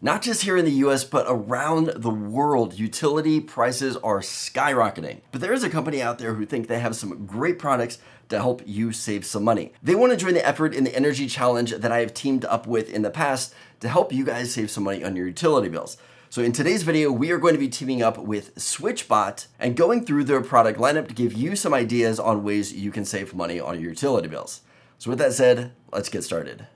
Not just here in the US, but around the world, utility prices are skyrocketing. But there is a company out there who think they have some great products to help you save some money. They want to join the effort in the energy challenge that I have teamed up with in the past to help you guys save some money on your utility bills. So in today's video, we are going to be teaming up with SwitchBot and going through their product lineup to give you some ideas on ways you can save money on your utility bills. So with that said, let's get started.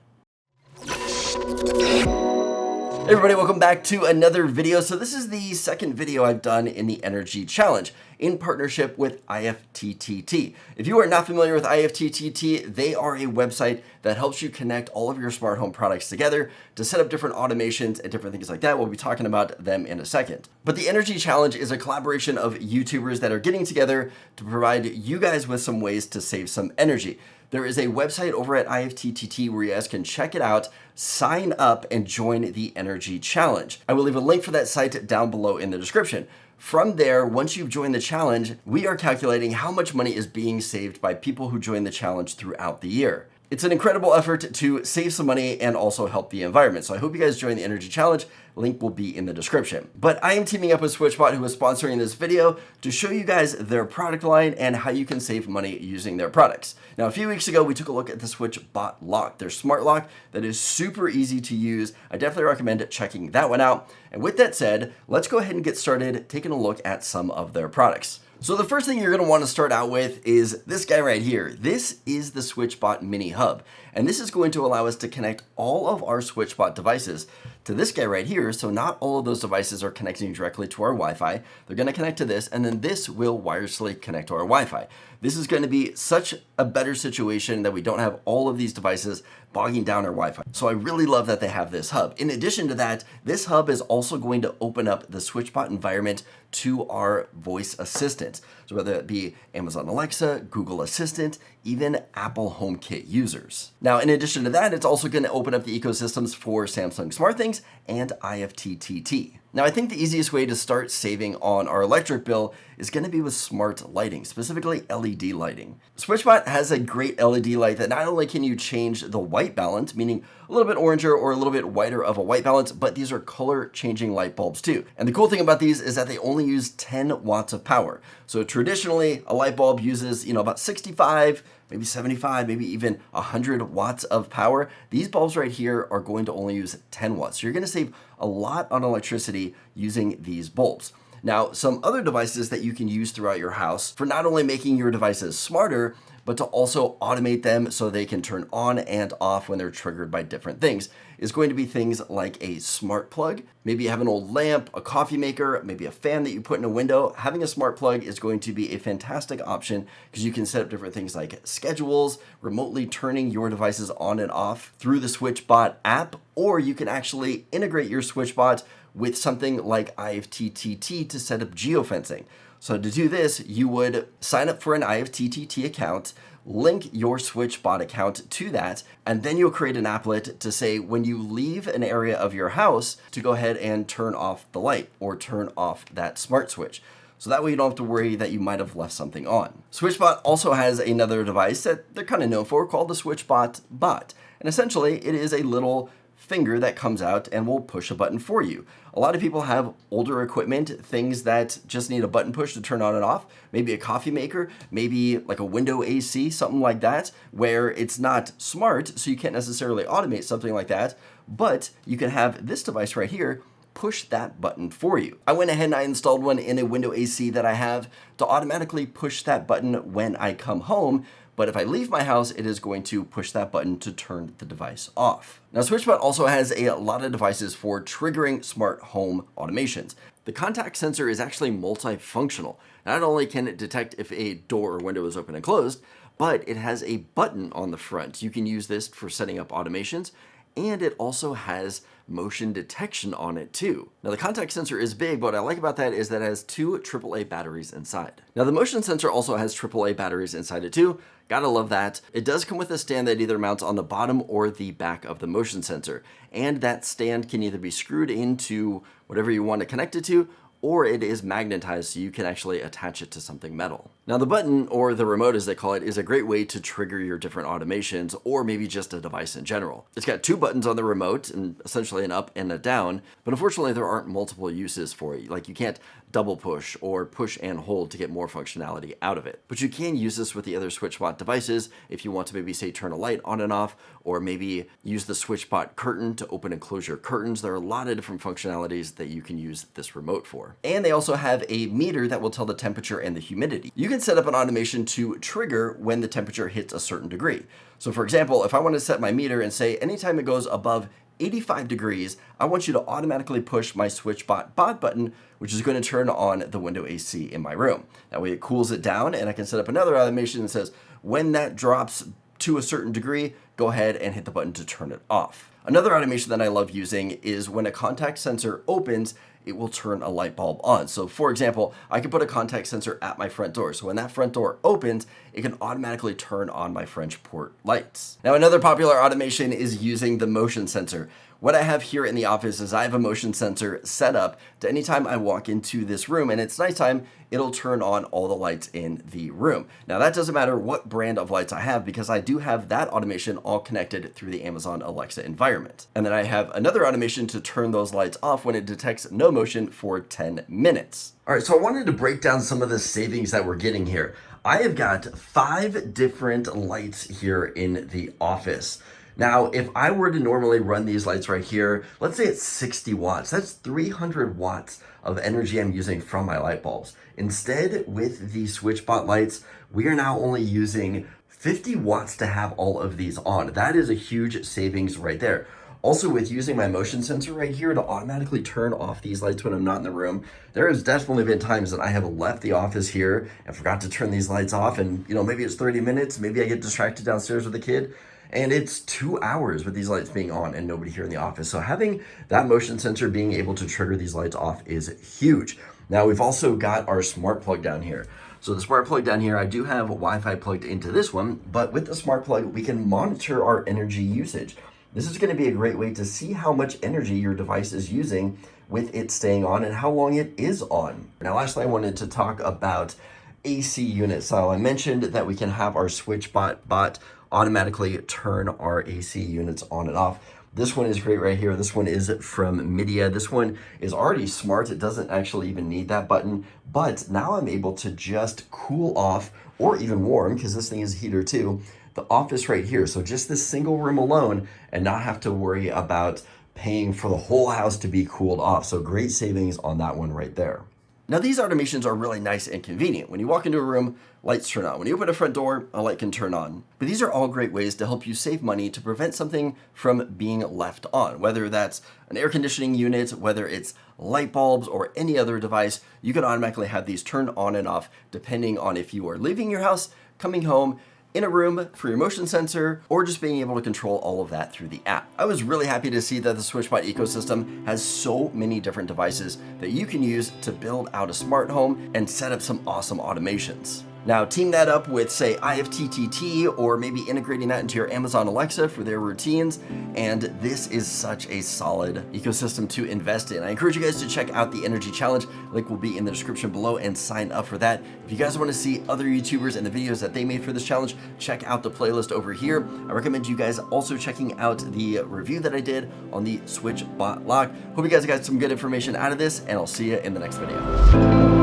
Hey everybody, welcome back to another video. So this is the second video I've done in the energy challenge in partnership with IFTTT. If you are not familiar with IFTTT, they are a website that helps you connect all of your smart home products together to set up different automations and different things like that. We'll be talking about them in a second. But the energy challenge is a collaboration of YouTubers that are getting together to provide you guys with some ways to save some energy. There is a website over at IFTTT where you guys can check it out, sign up, and join the energy challenge. I will leave a link for that site down below in the description. From there, once you've joined the challenge, we are calculating how much money is being saved by people who join the challenge throughout the year. It's an incredible effort to save some money and also help the environment. So I hope you guys join the energy challenge. Link will be in the description. But I am teaming up with SwitchBot, who is sponsoring this video, to show you guys their product line and how you can save money using their products. Now, a few weeks ago, we took a look at the SwitchBot lock, their smart lock that is super easy to use. I definitely recommend checking that one out. And with that said, let's go ahead and get started taking a look at some of their products. So the first thing you're going to want to start out with is this guy right here. This is the SwitchBot Mini Hub, and this is going to allow us to connect all of our SwitchBot devices to this guy right here. So not all of those devices are connecting directly to our Wi-Fi. They're going to connect to this, and then this will wirelessly connect to our Wi-Fi. This is going to be such a better situation that we don't have all of these devices bogging down our Wi-Fi. So I really love that they have this hub. In addition to that, this hub is also going to open up the SwitchBot environment to our voice assistants. So whether it be Amazon Alexa, Google Assistant, even Apple HomeKit users. Now, in addition to that, it's also going to open up the ecosystems for Samsung SmartThings and IFTTT. Now, I think the easiest way to start saving on our electric bill is going to be with smart lighting, specifically LED lighting. SwitchBot has a great LED light that not only can you change the white balance, meaning a little bit oranger or a little bit whiter of a white balance, but these are color changing light bulbs too. And the cool thing about these is that they only use 10 watts of power. So traditionally, a light bulb uses, about 65, maybe 75, maybe even 100 watts of power. These bulbs right here are going to only use 10 watts. So you're going to save a lot on electricity using these bulbs. Now, some other devices that you can use throughout your house for not only making your devices smarter, but to also automate them so they can turn on and off when they're triggered by different things, is going to be things like a smart plug. Maybe you have an old lamp, a coffee maker, maybe a fan that you put in a window. Having a smart plug is going to be a fantastic option because you can set up different things like schedules, remotely turning your devices on and off through the SwitchBot app, or you can actually integrate your SwitchBot with something like IFTTT to set up geofencing. So to do this, you would sign up for an IFTTT account, link your SwitchBot account to that, and then you'll create an applet to say when you leave an area of your house to go ahead and turn off the light or turn off that smart switch. So that way you don't have to worry that you might have left something on. SwitchBot also has another device that they're kind of known for called the SwitchBot Bot. And essentially it is a little finger that comes out and will push a button for you. A lot of people have older equipment, things that just need a button push to turn on and off, maybe a coffee maker, maybe like a window AC, something like that, where it's not smart, so you can't necessarily automate something like that, but you can have this device right here push that button for you. I went ahead and I installed one in a window AC that I have to automatically push that button when I come home. But if I leave my house, it is going to push that button to turn the device off. Now, SwitchBot also has a lot of devices for triggering smart home automations. The contact sensor is actually multifunctional. Not only can it detect if a door or window is open and closed, but it has a button on the front. You can use this for setting up automations, and it also has motion detection on it too. Now the contact sensor is big, but what I like about that is that it has two AAA batteries inside. Now the motion sensor also has AAA batteries inside it too. Gotta love that. It does come with a stand that either mounts on the bottom or the back of the motion sensor. And that stand can either be screwed into whatever you want to connect it to, or it is magnetized so you can actually attach it to something metal. Now the button, or the remote as they call it, is a great way to trigger your different automations or maybe just a device in general. It's got two buttons on the remote, and essentially an up and a down, but unfortunately there aren't multiple uses for it. Like you can't double push or push and hold to get more functionality out of it. But you can use this with the other SwitchBot devices if you want to maybe say turn a light on and off, or maybe use the SwitchBot curtain to open and close your curtains. There are a lot of different functionalities that you can use this remote for. And they also have a meter that will tell the temperature and the humidity. You can set up an automation to trigger when the temperature hits a certain degree. So for example, if I want to set my meter and say anytime it goes above 85 degrees, I want you to automatically push my SwitchBot button, which is going to turn on the window AC in my room. That way it cools it down, and I can set up another automation that says when that drops to a certain degree, go ahead and hit the button to turn it off. Another automation that I love using is when a contact sensor opens, it will turn a light bulb on. So for example, I can put a contact sensor at my front door. So when that front door opens, it can automatically turn on my French port lights. Now, another popular automation is using the motion sensor. What I have here in the office is I have a motion sensor set up to anytime I walk into this room and it's nighttime, it'll turn on all the lights in the room. Now that doesn't matter what brand of lights I have because I do have that automation all connected through the Amazon Alexa environment. And then I have another automation to turn those lights off when it detects no motion for 10 minutes. All right, so I wanted to break down some of the savings that we're getting here. I have got 5 different lights here in the office. Now, if I were to normally run these lights right here, let's say it's 60 watts, that's 300 watts of energy I'm using from my light bulbs. Instead, with the SwitchBot lights, we are now only using 50 watts to have all of these on. That is a huge savings right there. Also, with using my motion sensor right here to automatically turn off these lights when I'm not in the room, there has definitely been times that I have left the office here and forgot to turn these lights off, and maybe it's 30 minutes, maybe I get distracted downstairs with a kid, and it's 2 hours with these lights being on and nobody here in the office. So having that motion sensor being able to trigger these lights off is huge. Now we've also got our smart plug down here. So the smart plug down here, I do have Wi-Fi plugged into this one, but with the smart plug, we can monitor our energy usage. This is going to be a great way to see how much energy your device is using with it staying on and how long it is on. Now lastly, I wanted to talk about AC units. So I mentioned that we can have our SwitchBot automatically turn our AC units on and off. This one is great right here. This one is from Midea. This one is already smart. It doesn't actually even need that button, but now I'm able to just cool off or even warm, because this thing is a heater too, the office right here. So just this single room alone and not have to worry about paying for the whole house to be cooled off. So great savings on that one right there. Now these automations are really nice and convenient. When you walk into a room, lights turn on. When you open a front door, a light can turn on. But these are all great ways to help you save money to prevent something from being left on. Whether that's an air conditioning unit, whether it's light bulbs or any other device, you can automatically have these turned on and off depending on if you are leaving your house, coming home, in a room for your motion sensor, or just being able to control all of that through the app. I was really happy to see that the SwitchBot ecosystem has so many different devices that you can use to build out a smart home and set up some awesome automations. Now team that up with say IFTTT or maybe integrating that into your Amazon Alexa for their routines, and this is such a solid ecosystem to invest in. I encourage you guys to check out the Energy Challenge. Link will be in the description below and sign up for that. If you guys want to see other YouTubers and the videos that they made for this challenge, check out the playlist over here. I recommend you guys also checking out the review that I did on the SwitchBot lock. Hope you guys got some good information out of this, and I'll see you in the next video.